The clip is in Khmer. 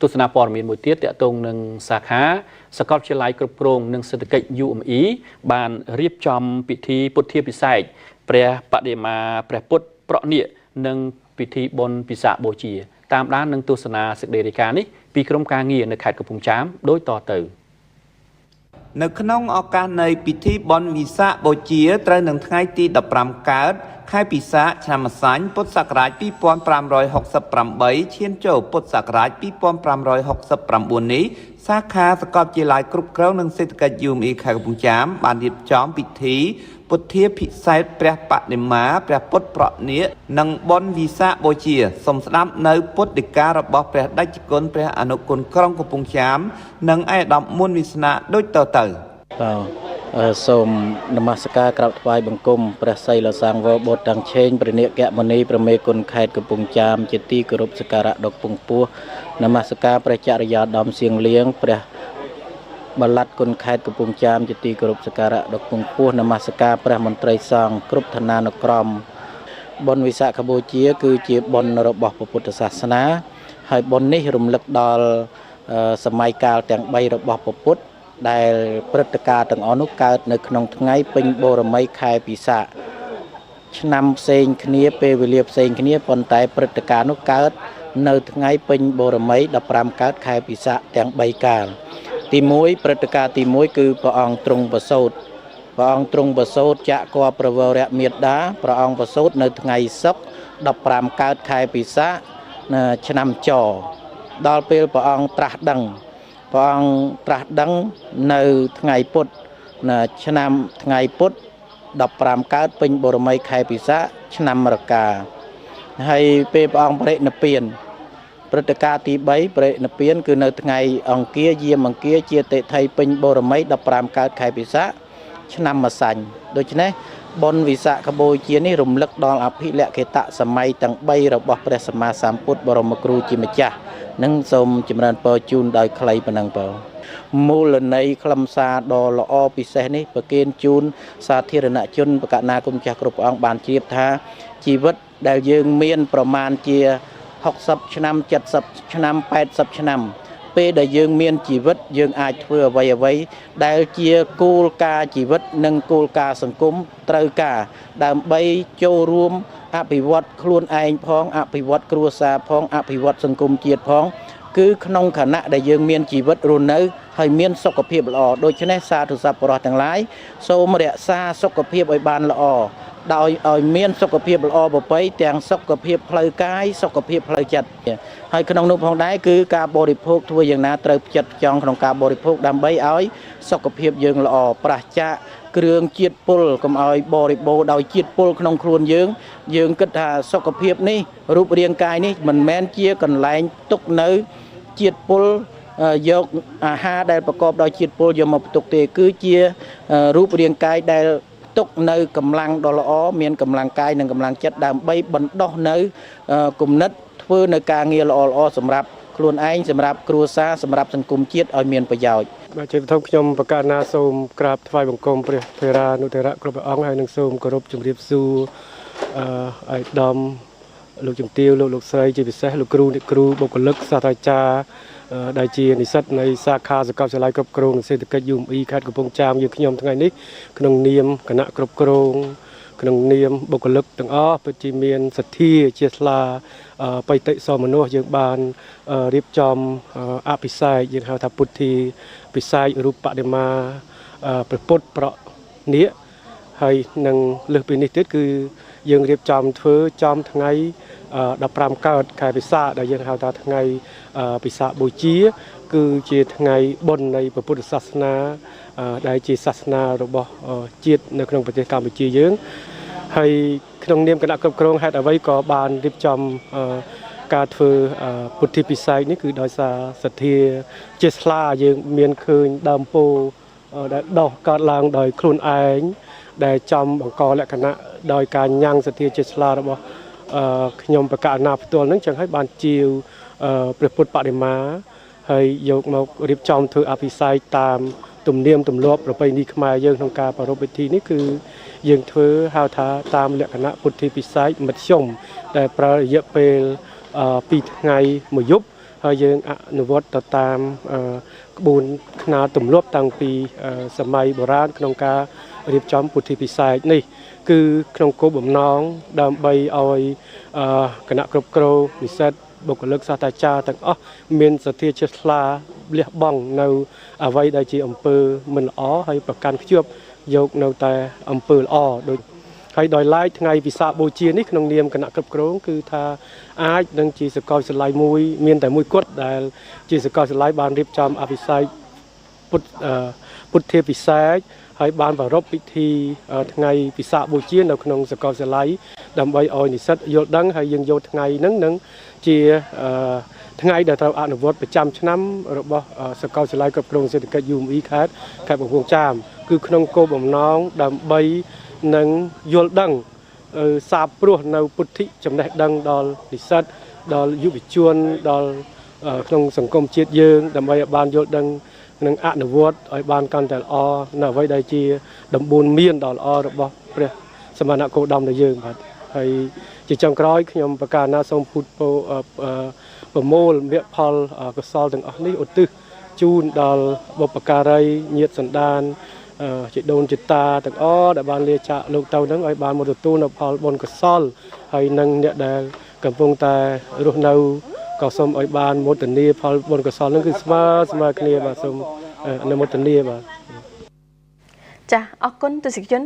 ទស្សនាព័ត៌មានមួយទៀតតាក់ទងនឹងសាខាសាកលវិទ្យាល័យគ្រប់គ្រងនិងសេដ្ឋកិច្ច UME បានរៀបចំពិធីពុទ្ធាពិសេសព្រះបដិមាព្រះពុទ្ធប្រណិនិងពិធីបុណ្យពិសាខបូជាតាមដាននឹងទស្សនាសេចក្តីរាយការណ៍នេះពីក្រុមការងារនៅខេត្តកំពង់ចាមដូចតទៅនៅក្នុងឱកាសនៃពិធីបុណ្យវិសាខបូជាត្រូវនឹងថ្ងៃទី15កើតខែពិសាខឆ្នាំម្សាញ់ពុទ្ធសករាជ2568ឈានចូលពុទ្ធសករាជ2569នេះសាខាសាកលវិទ្យាល័យគ្រប់គ្រងនិងសេដ្ឋកិច្ច UME ខេត្តកំពង់ចាមបានរៀបចំពិធីពុទ្ធាពិសេសព្រះបដិមាព្រះពុទ្ធប្រណិនិងបុណ្យវិសាខបូជាសូមស្ដាប់នៅពុទ្ធដីការបស់ព្រះដេចគុណព្រះអនុគុណក្រុងកំពង់ចាមនិងឯកឧត្តមមុនវិស្នាដូចតទៅសូមនមស្ការក្រាបថ្វាយបង្គំព្រះសីលសង្ឃវបុត្រទាំងឆេងព្រះនាគមនីប្រមេគុណខេត្តកំពង់ចាមជាទីគោរពសក្ការៈដ៏ខ្ពង់ខ្ពស់នមស្ការព្រះចរិយាដំសៀងលៀងព្រះបល័តគុណខេត្តកំពង់ចាមជាទីគោរពសក្ការៈដ៏ខ្ពង់ខ្ពស់នមស្ការព្រះមន្ត្រីសង្ឃគ្រប់ឋានានុក្រមបុណ្យវិសាខបូជាគឺជាបុណ្យរបស់ពុទ្ធសាសនាហើយបុណ្យនេះរំលឹកដល់សម័យកាលទាំង3របស់ពុទ្ធដែលព្រឹត្តិការណ៍ទាំងអស់នោះកើតនៅក្នុងថ្ងៃពេញបូរមីខែពិសាខឆ្នាំផ្សេងគ្នាពេលវេលាផ្សេងគ្នាប៉ុន្តែព្រឹត្តិការណ៍នោះកើតនៅថ្ងៃពេញបូរមី15កើតខែពិសាខទាំង3កាលទី1ព្រឹត្តិការណ៍ទី1គឺព្រះអង្គទ្រង់ប្រសូតព្រះអង្គទ្រង់ប្រសូតចក្រប្រវរៈមេត្តាព្រះអង្គប្រសូតនៅថ្ងៃសុក្រ15កើតខែពិសាខឆ្នាំចដល់ពេលព្រះអង្គត្រាស់ដឹងនៅថ្ងៃពុទ្ធឆ្នាំថ្ងៃពុទ្ធ15កើតពេញបូរមីខែពិសាខឆ្នាំរកាហើយពេលព្រះអង្គបរិនិព្វានព្រឹត្តិការណ៍ទី3បរិនិព្វានគឺនៅថ្ងៃអង្គារយាមអង្គារជាតិថីពេញបូរមី15កើតខែពិសាខឆ្នាំម្សាញ់ដូច្នេះបុណ្យវិសាខបូជានេះរំលឹកដល់អភិលក្ខិតសម័យទាំង3របស់ព្រះសម្មាសម្ពុទ្ធបរមគ្រូជាម្ចាស់នឹងសូមចម្រើនពរជូនដោយខ្លីប៉ុណ្ណឹងបងមូលន័យខ្លឹមសារដ៏ល្អពិសេសនេះប្រគេនជូនសាធារណជនបកណាគុំចាស់គ្រប់ព្រះអង្គបានជ្រាបថាជីវិតដែលយើងមានប្រមាណជា60ឆ្នាំ70ឆ្នាំ80ឆ្នាំពេលដែលយើងមានជីវិតយើងអាចធ្វើអ្វីដែលជាគោលការណ៍ជីវិតនិងគោលការណ៍សង្គមត្រូវការដើម្បីចូលរួមអភិវឌ្ឍខ្លួនឯងផងអភិវឌ្ឍគ្រួសារផងអភិវឌ្ឍសង្គមជាតិផងគឺក្នុងខណៈដែលយើងមានជីវិតរស់នៅហើយមានសុខភាពល្អដូច្នេះសាធុសប្បុរសទាំងឡាយសូមរក្សាសុខភាពឲ្យបានល្អដោយឲ្យមានសុខភាពល្អប្រពៃទាំងសុខភាពផ្លូវកាយសុខភាពផ្លូវចិត្តហើយក្នុងនោះផងដែរគឺការបរិភោគធ្វើយ៉ាងណាត្រូវផ្ចិតផ្ចង់ក្នុងការបរិភោគដើម្បីឲ្យសុខភាពយើងល្អប្រឆាចគ្រឿងជាតិពុលកុំឲ្យបរិបូរដោយជាតិពុលក្នុងខ្លួនយើងគិតថាសុខភាពនេះរូបរាងកាយនេះមិនមែនជាកន្លែងទុកនៅជាតិពុលយកអាហារដែលប្រកបដោយជាតិពុលយកមកផ្ទុកទេគឺជារូបរាងកាយដែលទុកនៅកម្លាំងដ៏ល្អមានកម្លាំងកាយនិងកម្លាំងចិត្តដើម្បីបណ្ដុះនៅគំនិតធ្វើនៅការងារល្អៗសម្រាប់ខ្លួនឯងសម្រាប់គ្រួសារសម្រាប់សង្គមជាតិឲ្យមានប្រយោជន៍បាទជាបឋមខ្ញុំបកណាសូមក្រាបថ្វាយបង្គំព្រះធេរានុធេរៈគ្រប់ព្រះអង្គហើយនឹងសូមគោរពជម្រាបសួរឯកឧត្តមលោកជំទាវលោកស្រីជាពិសេសលោកគ្រូអ្នកគ្រូបុគ្គលិកសាស្ត្រាចារ្យដែលជានិស្សិតនៃសាខាសាកលវិទ្យាល័យគ្រប់គ្រងនិងសេដ្ឋកិច្ច UME ខេត្តកំពង់ចាមយើងខ្ញុំថ្ងៃនេះក្នុងនាមគណៈគ្រប់គ្រងក្នុងនាមបុគ្គលិកទាំងអស់ពិតជាមានសទ្ធាជាថ្លាបៃតិសមនុស្សយើងបានរៀបចំអភិសេកយើងហៅថាពុទ្ធាពិសេសរូបបដិមាព្រះពុទ្ធប្រណិហើយនឹងលើសពីនេះទៀតគឺយើងរៀបចំធ្វើចំថ្ងៃ15កើតខែពិសាខដែលយើងហៅថាថ្ងៃពិសាខបូជាគឺជាថ្ងៃបុណ្យនៃពុទ្ធសាសនាដែលជាសាសនារបស់ជាតិនៅក្នុងប្រទេសកម្ពុជាយើងហើយក្នុងនាមគណៈគ្រប់គ្រងហេតុអ្វីក៏បានរៀបចំការធ្វើពុទ្ធាពិសេសនេះគឺដោយសារសទ្ធាជាស្លាយើងមានឃើញដើមពោធិ៍ដែលដុះកើតឡើងដោយខ្លួនឯងដែលចំបង្កលក្ខណៈដោយការញ៉ាំងសទ្ធាជាស្លារបស់ខ្ញុំបកណាផ្ទាល់ហ្នឹងចឹងហើយបានជាវព្រះពុទ្ធបដិមាហើយយកមករៀបចំធ្វើអភិសេកតាមទំនៀមទម្លាប់ប្រពៃណីខ្មែរយើងក្នុងការប្រារព្ធពិធីនេះគឺយើងធ្វើហៅថាតាមលក្ខណៈពុទ្ធាពិសេសមធ្យមដែលប្រើរយៈពេល2ថ្ងៃមួយយប់ ហើយយើងអនុវត្តទៅតាមក្បួនខ្នាតទម្លាប់តាំងពីសម័យបុរាណក្នុងការរៀបចំពុទ្ធិពិស័យនេះគឺក្នុងគោលបំណងដើម្បីឲ្យគណៈគ្រប់គ្រងនិស្សិតបុគ្គលិកសាស្ត្រាចារ្យទាំងអស់មានសទ្ធាជ្រះថ្លាលះបង់នៅអ្វីដែលជាអំពើមិនល្អហើយប្រកាន់ខ្ជាប់យកនៅតែអំពើល្អដូចហើយដោយឡែកថ្ងៃវិសាខបូជានេះក្នុងនាមគណៈគ្រប់គ្រងគឺថាអាចនឹងជាសកលវិទ្យាល័យមួយមានតែមួយគត់ដែលជាសកលវិទ្យាល័យបានរៀបចំអភិសេកពុទ្ធិពិសេសហើយបានប្រារព្ធពិធីថ្ងៃវិសាខបូជានៅក្នុងសកលវិទ្យាល័យដើម្បីឲ្យនិស្សិតយល់ដឹងហើយយើងយកថ្ងៃហ្នឹងនឹងជាថ្ងៃដែលត្រូវអនុវត្តប្រចាំឆ្នាំរបស់សកលវិទ្យាល័យគ្រប់គ្រងសេដ្ឋកិច្ច UME ខេត្តកំពង់ចាមគឺក្នុងគោលបំណងដើម្បីនឹងយល់ដឹងសាបព្រោះនៅពុទ្ធិចំណេះដឹងដល់និស្សិតដល់យុវជនដល់ក្នុងសង្គមជាតិយើងដើម្បីឲ្យបានយល់ដឹងនឹងអនុវត្តឲ្យបានកាន់តែល្អនៅអ្វីដែលជាដំបូន្មានដ៏ល្អរបស់ព្រះសមណគោតមរបស់យើងបាទហើយជាចុងក្រោយខ្ញុំប្រកាសណាសូមពុទ្ធប្រមូលមគ្គផលកុសលទាំងអស់នេះឧទ្ទិសជូនដល់បុព្វការីញាតិសន្តានជាដូនជាតាទាំងអស់ដែលបានលាចាកលោកទៅនឹងឲ្យបានមកទទួលនៅផលបុណ្យកុសលហើយនឹងអ្នកដែលកំពុងតែរស់នៅក៏សូមឲ្យបានមោទនាផលបុណ្យកុសលនឹងគឺស្មើគ្នាបាទសូមអនុមោទនាបាទចាអរគុណទស្សនិកជន